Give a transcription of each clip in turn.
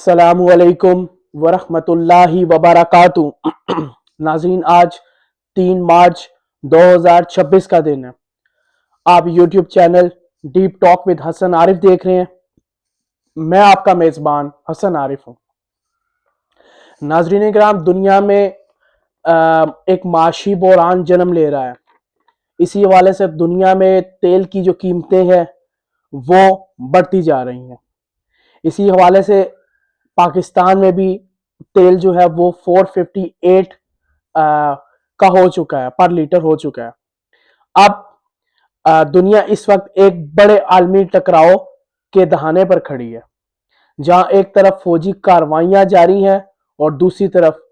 अस्सलामुअलैकुम वरहमतुल्लाहि वबरकातुहू। नाज़रीन, आज 3 मार्च 2026 का दिन है। आप YouTube channel deep talk with Hasan Arif देख रहे हैं। मैं आपका मेज़बान हसन आरिफ हूँ। नाज़रीन किराम, दुनिया में एक माशी बहरान जन्म ले रहा है। इसी हवाले से दुनिया में तेल की जो कीमतें हैं वो बढ़ती जा रही हैं। इसी हवाले से पाकिस्तान में भी तेल जो है वो 458 का हो चुका है, पर लीटर हो चुका है। अब दुनिया इस वक्त एक बड़े आलमी टकराव के दहाने पर खड़ी है, जहां एक तरफ फौजी कार्रवाइयां जारी हैं और दूसरी तरफ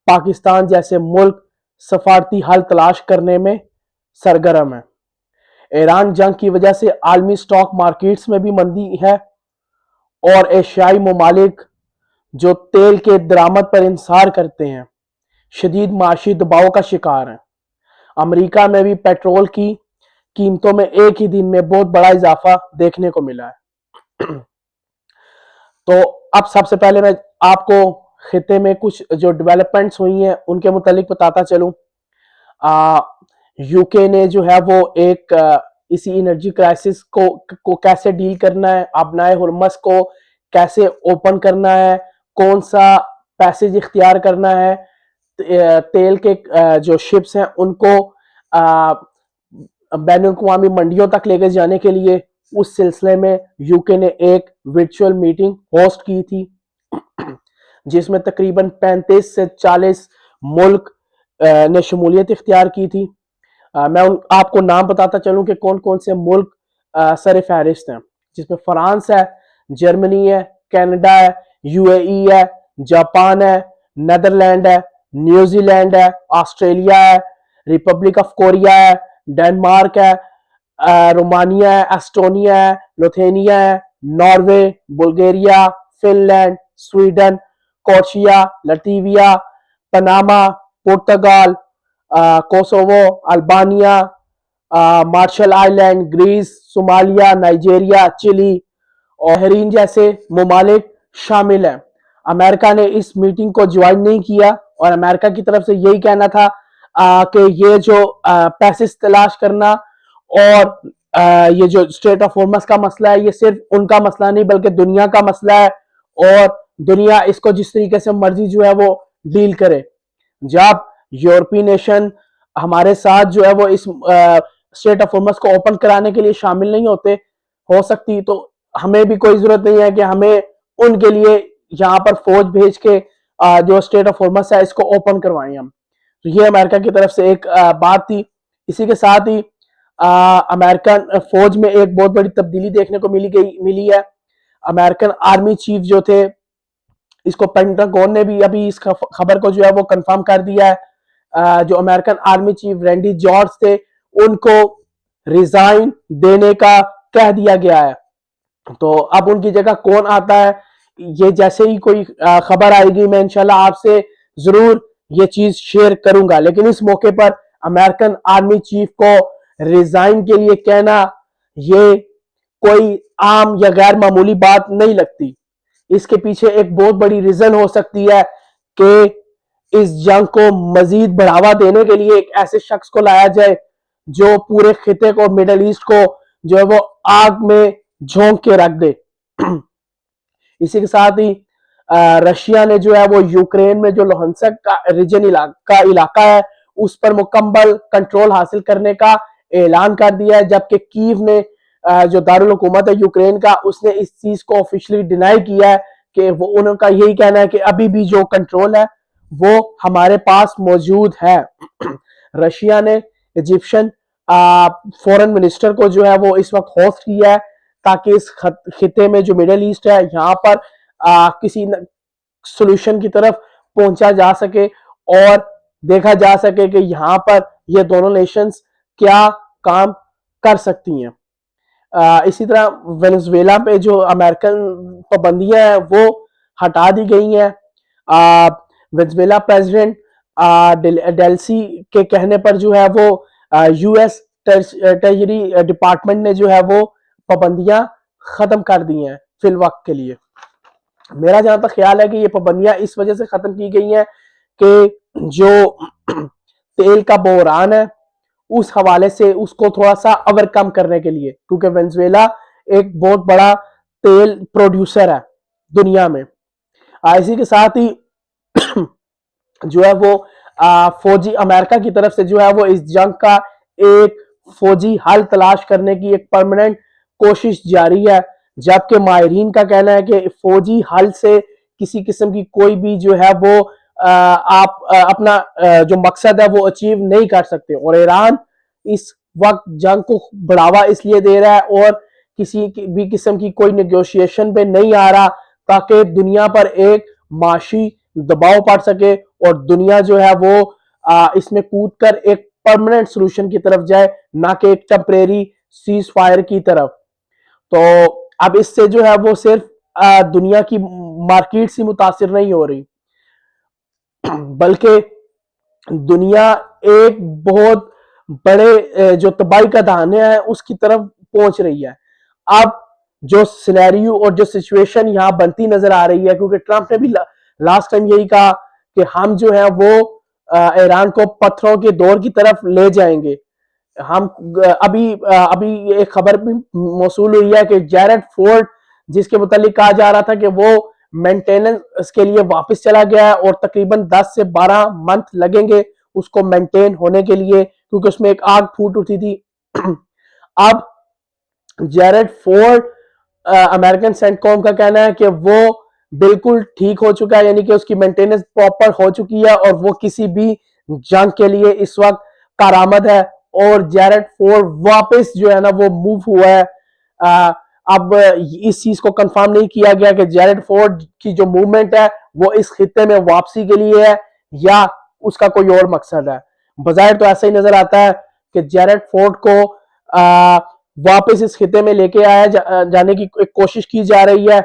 पाकिस्तान जैसे मुल्क सफारती हल तलाश करने में सरगर्म है। ईरान जंग की वजह से आलमी स्टॉक मार्केट्स में भी मंदी है और एशियाई ममालिक जो तेल के दरामद पर इंसार करते हैं शदीद माशी दबाव का शिकार हैं। अमेरिका में भी पेट्रोल की कीमतों में एक ही दिन में बहुत बड़ा इजाफा देखने को मिला है। तो अब सबसे पहले मैं आपको खिते में कुछ जो डेवलपमेंट्स हुई हैं उनके मुतालिक बताता चलूं। यूके ने जो है वो एक इसी एनर्जी क्राइसिस को कैसे डील करना है, अपनाए हुर्मस को कैसे ओपन करना है, कौन सा पैसेज इख्तियार करना है, तेल के जो शिप्स हैं उनको बैनुल अक़वामी मंडियों तक लेकर जाने के लिए उस सिलसिले में यूके ने एक वर्चुअल मीटिंग होस्ट की थी, जिसमें तकरीबन 35 से 40 मुल्क ने शमूलियत इख्तियार की थी। मैं आपको नाम बताता चलूं कि कौन कौन से मुल्क सर फहरिस्त हैं, जिसमें फ्रांस है, जर्मनी है, कनाडा है, यूएई है, जापान है, नेदरलैंड है, न्यूजीलैंड है, ऑस्ट्रेलिया है, रिपब्लिक ऑफ कोरिया है, डेनमार्क है, रोमानिया है, एस्टोनिया है, लिथुआनिया है, Norway, Bulgaria, Finland, Sweden, Croatia, Latvia, Panama, पुर्तगाल, Kosovo, Albania, Marshall Island, Greece, Somalia, Nigeria, Chile और बहरीन जैसे ममालिक शामिल हैं। अमेरिका ने इस मीटिंग को ज्वाइन नहीं किया और अमेरिका की तरफ से यही कहना था कि ये जो पैसेज तलाश करना और ये जो स्ट्रेट ऑफ हॉर्मस का मसला है ये सिर्फ उनका मसला नहीं बल्कि दुनिया का मसला है और दुनिया इसको जिस तरीके से मर्जी जो है वो डील करे। जब यूरोपीय नेशन हमारे साथ जो है वो इस स्ट्रेट ऑफ हॉर्मस को ओपन कराने के लिए शामिल नहीं होते हो सकती, तो हमें भी कोई जरूरत नहीं है कि हमें उनके लिए यहाँ पर फौज भेज के जो स्ट्रेट ऑफ हॉर्मस है इसको ओपन करवाएं हम। तो ये अमेरिका की तरफ से एक बात थी। इसी के साथ ही अमेरिकन फौज में एक बहुत बड़ी तब्दीली देखने को मिली है। अमेरिकन आर्मी चीफ जो थे, इसको पेंटागन ने भी अभी इस खबर को जो है वो कंफर्म कर दिया है। जो American army chief Randy George थे उनको रिजाइन देने का कह दिया गया है। तो अब उनकी जगह कौन आता है, ये जैसे ही कोई खबर आएगी मैं इंशाल्लाह आपसे जरूर ये चीज शेयर करूंगा। लेकिन इस मौके पर अमेरिकन आर्मी चीफ को रिजाइन के लिए कहना ये कोई आम या गैर मामूली बात नहीं लगती। इसके पीछे एक बहुत बड़ी रीजन हो सकती है कि इस जंग को मजीद बढ़ावा देने के लिए एक ऐसे शख्स को लाया जाए जो पूरे खिते को, मिडल ईस्ट को जो है वो आग में झोंक के रख दे। इसी के साथ ही रशिया ने जो है वो यूक्रेन में जो लोहंसक का रीजन इलाका है उस पर मुकम्मल कंट्रोल हासिल करने का ऐलान कर दिया है, जबकि कीव ने जो दारुल हुकूमत है यूक्रेन का उसने इस चीज को ऑफिशियली डिनाई किया है कि वो उनका यही कहना है कि अभी भी जो कंट्रोल है वो हमारे पास मौजूद है। रशिया ने इजिप्शियन फॉरेन मिनिस्टर को जो है वो इस वक्त होस्ट किया है ताकि इस खिते में जो मिडिल ईस्ट है यहाँ पर किसी सोल्यूशन की तरफ पहुंचा जा सके और देखा जा सके कि यहाँ पर ये दोनों नेशंस क्या काम कर सकती हैं। इसी तरह वेनेजुएला पे जो अमेरिकन पाबंदियां हैं वो हटा दी गई हैं। वेनेजुएला प्रेसिडेंट डेल्सी के कहने पर जो है वो यूएस ट्रेजरी डिपार्टमेंट ने जो है वो पाबंदियां खत्म कर दी हैं फिल वक्त के लिए। मेरा जहां तक ख्याल है कि ये पाबंदियां इस वजह से खत्म की गई हैं कि जो तेल का बहरान है उस हवाले से उसको थोड़ा सा ओवरकम करने के लिए, क्योंकि वेनेजुएला एक बहुत बड़ा तेल प्रोड्यूसर है दुनिया में। इसी के साथ ही जो है वो फौजी अमेरिका की तरफ से जो है वो इस जंग का एक फौजी हल तलाश करने की एक परमानेंट कोशिश जारी है, जबकि माहिरीन का कहना है कि फौजी हल से किसी किस्म की कोई भी जो है वो आप अपना जो मकसद है वो अचीव नहीं कर सकते। और ईरान इस वक्त जंग को बढ़ावा इसलिए दे रहा है और किसी भी किस्म की कोई नेगोशिएशन पे नहीं आ रहा ताकि दुनिया पर एक माशी दबाव पड़ सके और दुनिया जो है वो इसमें कूद कर एक परमानेंट सोल्यूशन की तरफ जाए, ना कि एक टेम्परेरी सीज फायर की तरफ। तो अब इससे जो है वो सिर्फ दुनिया की मार्केट से मुतासिर नहीं हो रही, बल्कि दुनिया एक बहुत बड़े जो तबाही का दाहिने है उसकी तरफ पहुंच रही है। अब जो सिनेरियो और जो सिचुएशन यहाँ बनती नजर आ रही है, क्योंकि ट्रंप ने भी लास्ट टाइम यही कहा कि हम जो है वो ईरान को पत्थरों के दौर की तरफ ले जाएंगे। हम अभी अभी एक खबर भी मौसूल हुई है कि जैरेड फोर्ड, जिसके मुतालिक कहा जा रहा था कि वो मेंटेनेंस के लिए वापस चला गया है और तकरीबन 10 से 12 मंथ लगेंगे उसको मेंटेन होने के लिए, क्योंकि उसमें एक आग फूट उठी थी। अब जैरेड फोर्ड अमेरिकन सेंटकॉम का कहना है कि वो बिल्कुल ठीक हो चुका है, यानी कि उसकी मेंटेनेंस प्रॉपर हो चुकी है और वो किसी भी जंग के लिए इस वक्त कारामद है। और जैरेड फोर्ड वापस जो है ना वो मूव हुआ है। अब इस चीज को कंफर्म नहीं किया गया कि जैरेड फोर्ड की जो मूवमेंट है वो इस खित्ते में वापसी के लिए है या उसका कोई और मकसद है। बजाय तो ऐसा ही नजर आता है कि जैरेड फोर्ड को वापस इस खिते में लेके जाने की एक कोशिश की जा रही है,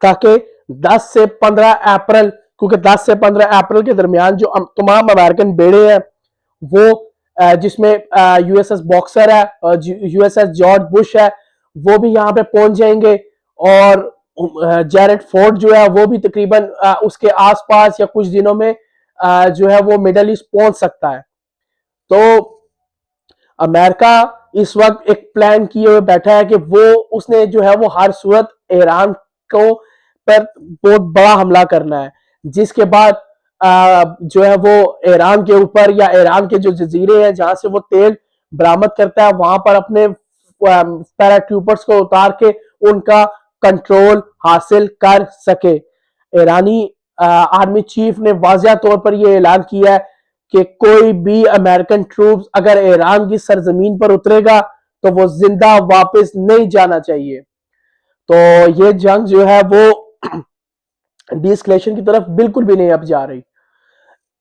ताकि 10 से 15 अप्रैल, क्योंकि 10 से 15 अप्रैल के दरमियान जो तमाम अमेरिकन बेड़े हैं वो जिसमें यूएसएस बॉक्सर है और यूएसएस जॉर्ज बुश है वो भी यहाँ पे पहुंच जाएंगे। और जैरेड फोर्ड जो है वो भी तकरीबन उसके आसपास या कुछ दिनों में जो है वो मिडल ईस्ट पहुंच सकता है। तो अमेरिका इस वक्त एक प्लान किए हुए बैठा है कि वो उसने जो है वो हर सूरत ईरान को पर बहुत बड़ा हमला करना है, जिसके बाद जो है वो ईरान के ऊपर या ईरान के जो जजीरे हैं जहां से वो तेल बरामद करता है वहां पर अपने पैराट्रूपर्स को उतार के उनका कंट्रोल हासिल कर सके। ईरानी आर्मी चीफ ने वाज़िया तौर पर यह ऐलान किया है कि कोई भी अमेरिकन ट्रूप्स अगर ईरान की सरजमीन पर उतरेगा तो वो जिंदा वापस नहीं जाना चाहिए। तो ये जंग जो है वो डीएस्केलेशन की तरफ बिल्कुल भी नहीं अब जा रही।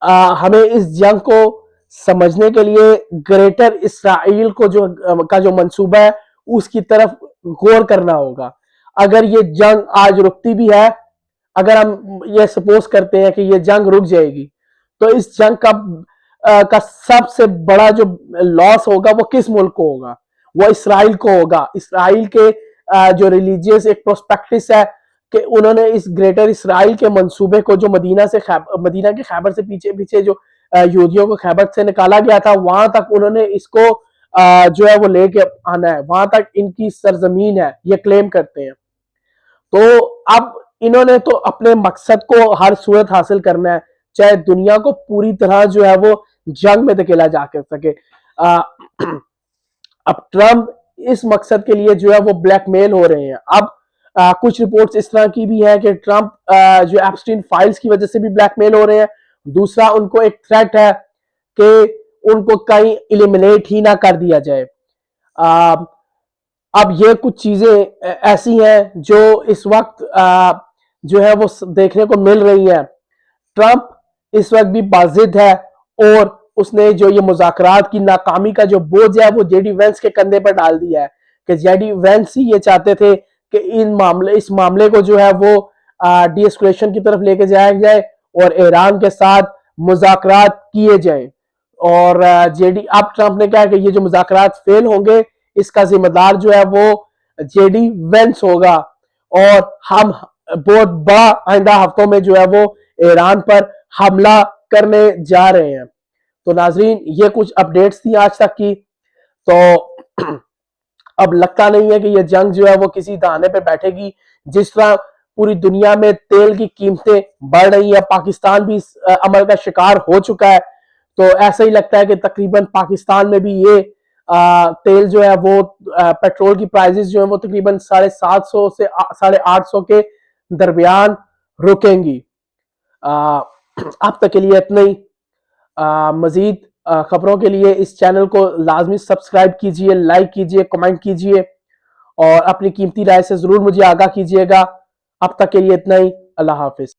हमें इस जंग को समझने के लिए ग्रेटर इसराइल को जो मंसूबा है उसकी तरफ गौर करना होगा। अगर ये जंग आज रुकती भी है, अगर हम ये सपोज करते हैं कि ये जंग रुक जाएगी, तो इस जंग का सबसे बड़ा जो लॉस होगा वो किस मुल्क को होगा? वो इसराइल को होगा। इसराइल के जो रिलीजियस एक प्रोस्पेक्टिस है कि उन्होंने इस ग्रेटर इसराइल के मंसूबे को जो मदीना के खैबर से पीछे पीछे जो यहूदियों को खैबर से निकाला गया था वहां तक उन्होंने इसको जो है वो लेके आना है, वहां तक इनकी सरजमीन है, ये क्लेम करते हैं। तो अब इन्होंने तो अपने मकसद को हर सूरत हासिल करना है, चाहे दुनिया को पूरी तरह जो है वो जंग में धकेला जा सके। अब ट्रंप इस मकसद के लिए जो है वो ब्लैकमेल हो रहे हैं। अब कुछ रिपोर्ट्स इस तरह की भी है कि ट्रंप जो एप्स्टीन फाइल्स की वजह से भी ब्लैकमेल हो रहे हैं। दूसरा, उनको एक थ्रेट है कि उनको कहीं इलिमिनेट ही ना कर दिया जाए। अब ये कुछ चीजें ऐसी हैं जो इस वक्त जो है वो देखने को मिल रही हैं। ट्रंप इस वक्त भी बाजिद है और उसने जो ये मुज़ाकरात की नाकामी का जो बोझ है वो जेडी वेंस के कंधे पर डाल दिया है कि जेडी वेंस ही ये चाहते थे कि इस मामले को जो है वो डीएस्केलेशन की तरफ लेके जाया जाए और ईरान के साथ मुज़ाकरात किए जाए। और जेडी अब ट्रंप ने कहा कि ये जो मुज़ाकरात फेल होंगे इसका जिम्मेदार जो है वो जेडी वेंस होगा और हम बहुत बड़ा आइंदा हफ्तों में जो है वो ईरान पर हमला करने जा रहे हैं। तो नाजरीन, ये कुछ अपडेट्स थी आज तक की। तो अब लगता नहीं है कि ये जंग जो है वो किसी दाने पे बैठेगी। जिस तरह पूरी दुनिया में तेल की कीमतें बढ़ रही है, पाकिस्तान भी इस अमल का शिकार हो चुका है। तो ऐसा ही लगता है कि तकरीबन पाकिस्तान में भी ये तेल जो है वो पेट्रोल की प्राइसेस जो है वो तकरीबन 750 से 850 के दरमियान रुकेंगी। अब तक के लिए इतना ही। मजीद खबरों के लिए इस चैनल को लाजमी सब्सक्राइब कीजिए, लाइक कीजिए, कमेंट कीजिए और अपनी कीमती राय से जरूर मुझे आगाह कीजिएगा। अब तक के लिए इतना ही। अल्लाह हाफिज।